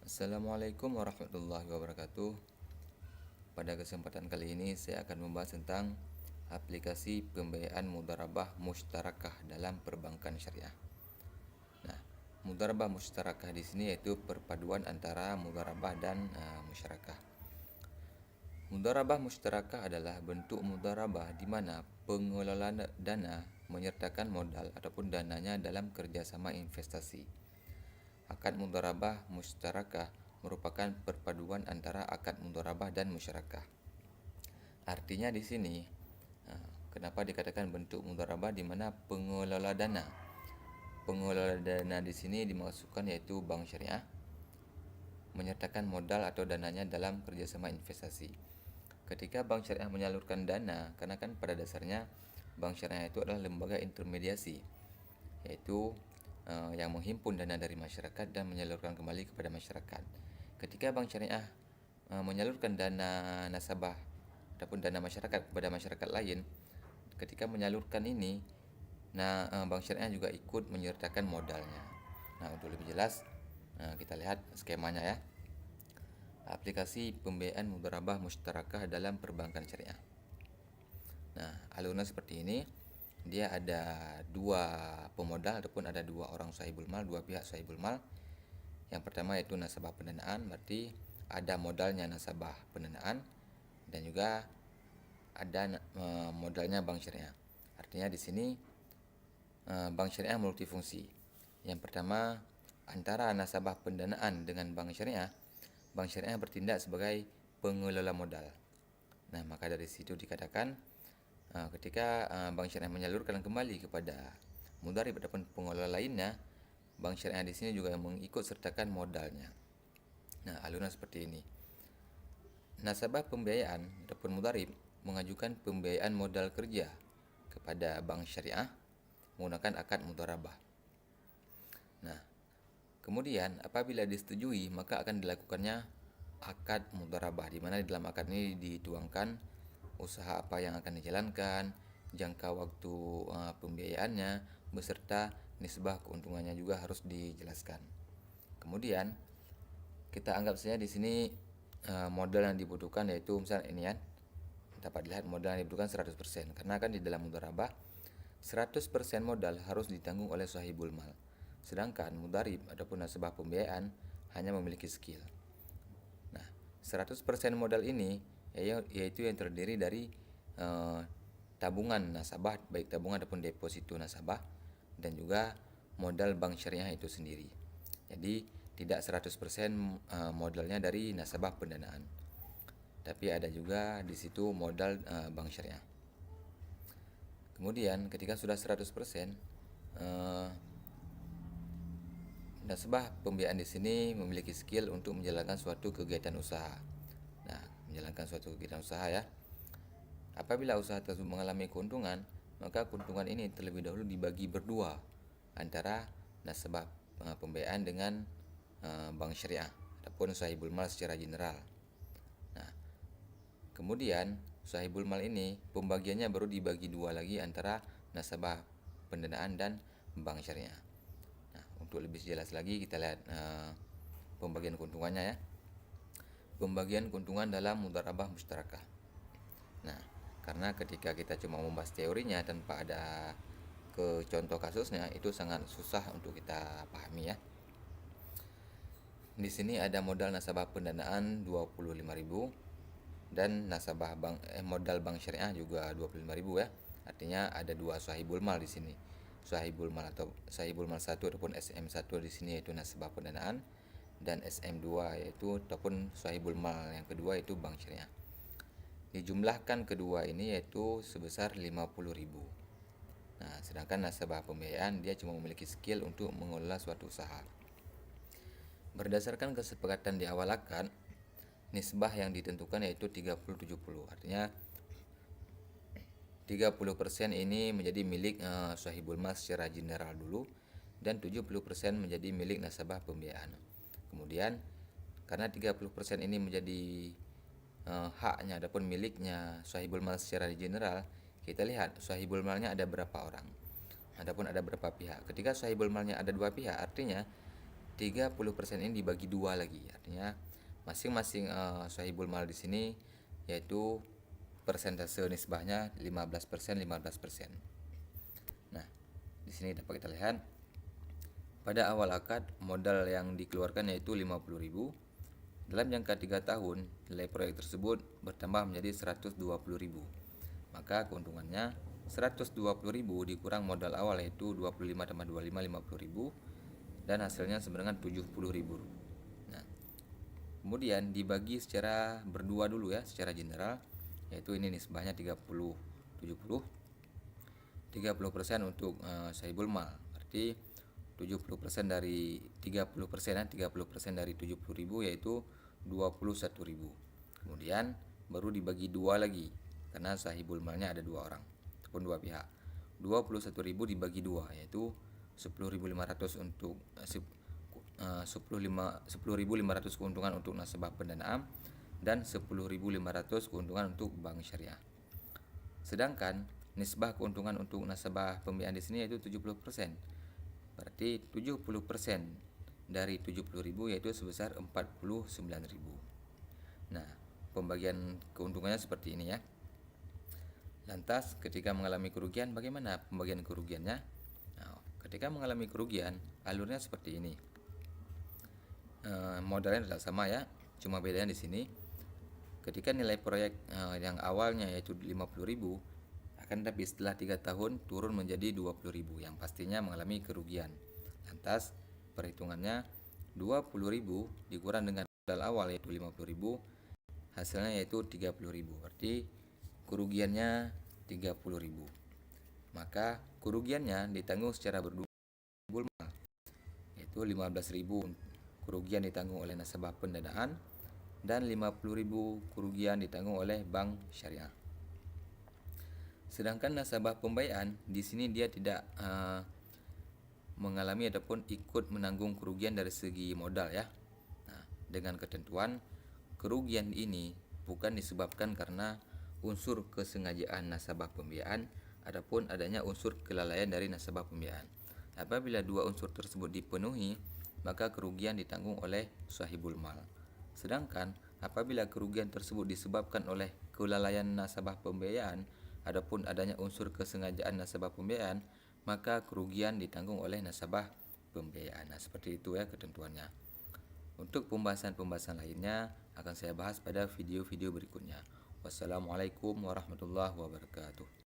Assalamualaikum warahmatullahi wabarakatuh. Pada kesempatan kali ini saya akan membahas tentang aplikasi pembiayaan mudharabah mushtarakah dalam perbankan syariah. Nah, mudharabah mushtarakah di sini yaitu perpaduan antara mudharabah dan musyarakah. Mudharabah mushtarakah adalah bentuk mudharabah di mana pengelola dana menyertakan modal ataupun dananya dalam kerjasama investasi. Akad mudharabah mushtarakah merupakan perpaduan antara akad mudharabah dan musyarakah. Artinya di sini, kenapa dikatakan bentuk mudharabah di mana pengelola dana di sini dimaksudkan yaitu bank syariah menyertakan modal atau dananya dalam kerjasama investasi. Ketika bank syariah menyalurkan dana, karena kan pada dasarnya bank syariah itu adalah lembaga intermediasi, yaitu yang menghimpun dana dari masyarakat dan menyalurkan kembali kepada masyarakat. Ketika bank syariah menyalurkan dana nasabah ataupun dana masyarakat kepada masyarakat lain, ketika menyalurkan ini, bank syariah juga ikut menyertakan modalnya. Nah, untuk lebih jelas, kita lihat skemanya ya. Aplikasi pembiayaan mudharabah mushtarakah dalam perbankan syariah. Nah, alurnya seperti ini. Dia ada dua pemodal ataupun ada dua orang sahibul mal, dua pihak sahibul mal. Yang pertama yaitu nasabah pendanaan, berarti ada modalnya nasabah pendanaan dan juga ada modalnya bank syariah. Artinya di sini bank syariah multifungsi. Yang pertama, antara nasabah pendanaan dengan bank syariah bertindak sebagai pengelola modal. Nah, maka dari situ dikatakan ketika bank syariah menyalurkan kembali kepada mudharib ataupun pengelola lainnya, bank syariah di sini juga mengikut sertakan modalnya. Nah, alurnya seperti ini. Nasabah pembiayaan ataupun mudharib mengajukan pembiayaan modal kerja kepada bank syariah menggunakan akad mudharabah. Nah, kemudian apabila disetujui maka akan dilakukannya akad mudharabah, di mana di dalam akad ini dituangkan usaha apa yang akan dijalankan, jangka waktu pembiayaannya, beserta nisbah keuntungannya juga harus dijelaskan. Kemudian kita anggap saja di sini modal yang dibutuhkan yaitu misalnya ini ya, dapat dilihat modal yang dibutuhkan 100%, karena kan di dalam mudharabah 100% modal harus ditanggung oleh sahibul mal. Sedangkan mudharib ataupun nasabah pembiayaan hanya memiliki skill. Nah, 100% modal ini yaitu yang terdiri dari tabungan nasabah, baik tabungan ataupun deposito nasabah, dan juga modal bank syariah itu sendiri. Jadi tidak 100% modalnya dari nasabah pendanaan, tapi ada juga di situ modal bank syariah. Kemudian ketika sudah 100%, nasabah pembiayaan di sini memiliki skill untuk menjalankan suatu kegiatan usaha. Nah, menjalankan suatu kegiatan usaha ya. Apabila usaha tersebut mengalami keuntungan, maka keuntungan ini terlebih dahulu dibagi berdua antara nasabah pembiayaan dengan bank syariah ataupun sahibul mal secara general. Nah, kemudian sahibul mal ini pembagiannya baru dibagi dua lagi antara nasabah pendanaan dan bank syariah. Nah, untuk lebih jelas lagi kita lihat pembagian keuntungannya ya. Pembagian keuntungan dalam mudharabah mushtarakah. Nah, karena ketika kita cuma membahas teorinya tanpa ada ke contoh kasusnya, itu sangat susah untuk kita pahami ya. Di sini ada modal nasabah pendanaan 25.000 dan nasabah modal bank syariah juga 25.000 ya. Artinya ada dua sahibul mal di sini. Sahibul mal atau sahibul mal 1 ataupun SM1 di sini yaitu nasabah pendanaan, dan SM2 yaitu ataupun sahibul mal yang kedua yaitu bank syariah. Dijumlahkan kedua ini yaitu sebesar 50.000. Nah, sedangkan nasabah pembiayaan dia cuma memiliki skill untuk mengelola suatu usaha. Berdasarkan kesepakatan di awal akad, nisbah yang ditentukan yaitu 30-70. Artinya 30% ini menjadi milik sahibul mas secara general dulu, dan 70% menjadi milik nasabah pembiayaan. Kemudian karena 30% ini menjadi haknya ataupun miliknya sahibul mal secara general, kita lihat sahibul malnya ada berapa orang, adapun ada berapa pihak. Ketika sahibul malnya ada dua pihak, artinya 30% ini dibagi dua lagi, artinya masing-masing sahibul mal di sini yaitu persentase nisbahnya 15%. Nah, di sini dapat kita lihat pada awal akad modal yang dikeluarkan yaitu 50.000. Dalam jangka 3 tahun, nilai proyek tersebut bertambah menjadi 120.000. Maka keuntungannya 120.000 dikurang modal awal yaitu 25 tambah 25 50.000 dan hasilnya sama dengan 70.000. Nah, kemudian dibagi secara berdua dulu ya, secara general, yaitu ini nisbahnya 30-70. 30% untuk sahibul mal, berarti 70% dari 30% ya, 30% dari 70.000 yaitu 21.000. Kemudian baru dibagi dua lagi karena sahibul malnya ada dua orang ataupun dua pihak. 21.000 dibagi dua yaitu 10.500 untuk 10.500 keuntungan untuk nasabah pendanaan dan 10.500 keuntungan untuk bank syariah. Sedangkan nisbah keuntungan untuk nasabah pembiayaan di sini yaitu 70%. Berarti 70% dari 70.000 yaitu sebesar 49.000. Nah, pembagian keuntungannya seperti ini ya. Lantas ketika mengalami kerugian, bagaimana pembagian kerugiannya? Nah, ketika mengalami kerugian, alurnya seperti ini. Modalnya tidak sama ya, cuma bedanya di sini. Ketika nilai proyek yang awalnya yaitu 50.000, akan tapi setelah 3 tahun turun menjadi 20.000 yang pastinya mengalami kerugian. Lantas perhitungannya 20.000 dikurang dengan modal awal yaitu 50.000, hasilnya yaitu 30.000. Berarti kerugiannya 30.000. Maka kerugiannya ditanggung secara berdua yaitu 15.000 kerugian ditanggung oleh nasabah pendanaan dan 50.000 kerugian ditanggung oleh bank syariah. Sedangkan nasabah pembiayaan di sini dia tidak mengalami ataupun ikut menanggung kerugian dari segi modal ya. Nah, dengan ketentuan kerugian ini bukan disebabkan karena unsur kesengajaan nasabah pembiayaan ataupun adanya unsur kelalaian dari nasabah pembiayaan. Apabila dua unsur tersebut dipenuhi, maka kerugian ditanggung oleh sahibul mal. Sedangkan apabila kerugian tersebut disebabkan oleh kelalaian nasabah pembiayaan adapun adanya unsur kesengajaan nasabah pembiayaan, maka kerugian ditanggung oleh nasabah pembiayaan. Nah, seperti itu ya ketentuannya. Untuk pembahasan-pembahasan lainnya akan saya bahas pada video-video berikutnya. Wassalamualaikum warahmatullahi wabarakatuh.